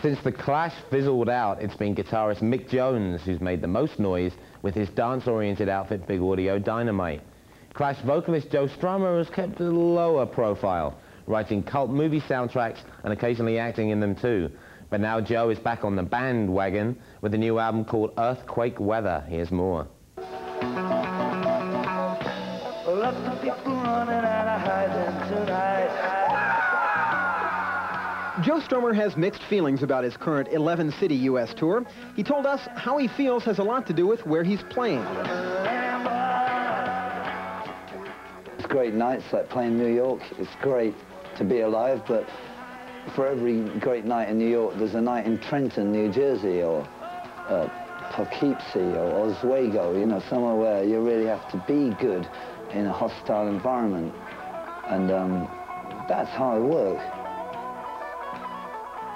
Since the Clash fizzled out, it's been guitarist Mick Jones who's made the most noise with his dance-oriented outfit Big Audio Dynamite. Clash vocalist Joe Strummer has kept a lower profile, writing cult movie soundtracks and occasionally acting in them too. But now Joe is back on the bandwagon with a new album called Earthquake Weather. Here's more. Lots of people running out of hiding tonight. Joe Strummer has mixed feelings about his current 11-city U.S. tour. He told us how he feels has a lot to do with where he's playing. It's great nights, like playing New York. It's great to be alive, but for every great night in New York, there's a night in Trenton, New Jersey, or Poughkeepsie, or Oswego, you know, somewhere where you really have to be good in a hostile environment. And that's hard work.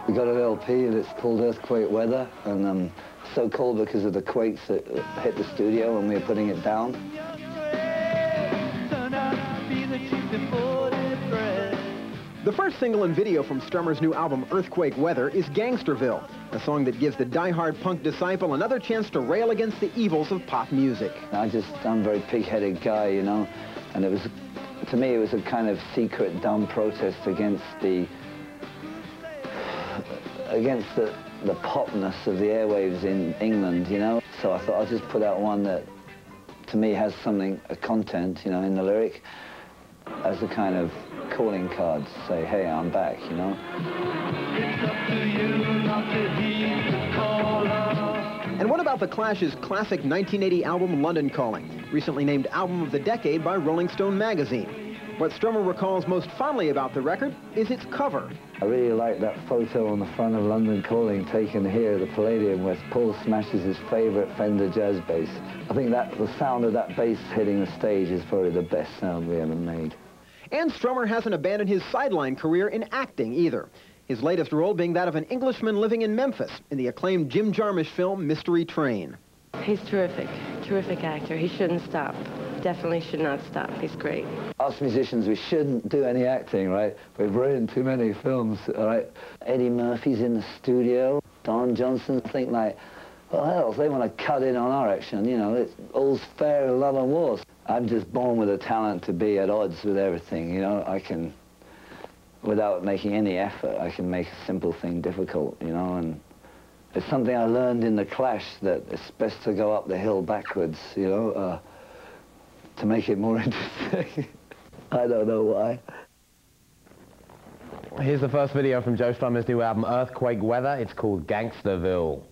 We got an LP and it's called Earthquake Weather, and so cold because of the quakes that hit the studio when we were putting it down. The first single and video from Strummer's new album, Earthquake Weather, is Gangsterville, a song that gives the die-hard punk disciple another chance to rail against the evils of pop music. I'm a very pig-headed guy, you know, and it was, to me, it was a kind of secret, dumb protest against the popness of the airwaves in England, you know. So I thought I'll just put out one that, to me, has something, a content, you know, in the lyric, as a kind of calling card to say, hey, I'm back, you know. It's up to you not to heed the caller. And what about the Clash's classic 1980 album, London Calling, recently named Album of the Decade by Rolling Stone magazine? What Strummer recalls most fondly about the record is its cover. I really like that photo on the front of London Calling taken here at the Palladium where Paul smashes his favorite Fender jazz bass. I think that the sound of that bass hitting the stage is probably the best sound we ever made. And Strummer hasn't abandoned his sideline career in acting either. His latest role being that of an Englishman living in Memphis in the acclaimed Jim Jarmusch film Mystery Train. He's terrific, terrific actor. He shouldn't stop. Definitely should not stop. He's great. Us musicians, we shouldn't do any acting, right? We've ruined too many films, all right? Eddie Murphy's in the studio. Don Johnson think like, well, hell, they want to cut in on our action, you know, it's all's fair in love and war. I'm just born with a talent to be at odds with everything, you know? I can, without making any effort, I can make a simple thing difficult, you know? And it's something I learned in the Clash, that it's best to go up the hill backwards, you know, to make it more interesting. I don't know why. Here's the first video from Joe Strummer's new album, Earthquake Weather. It's called Gangsterville.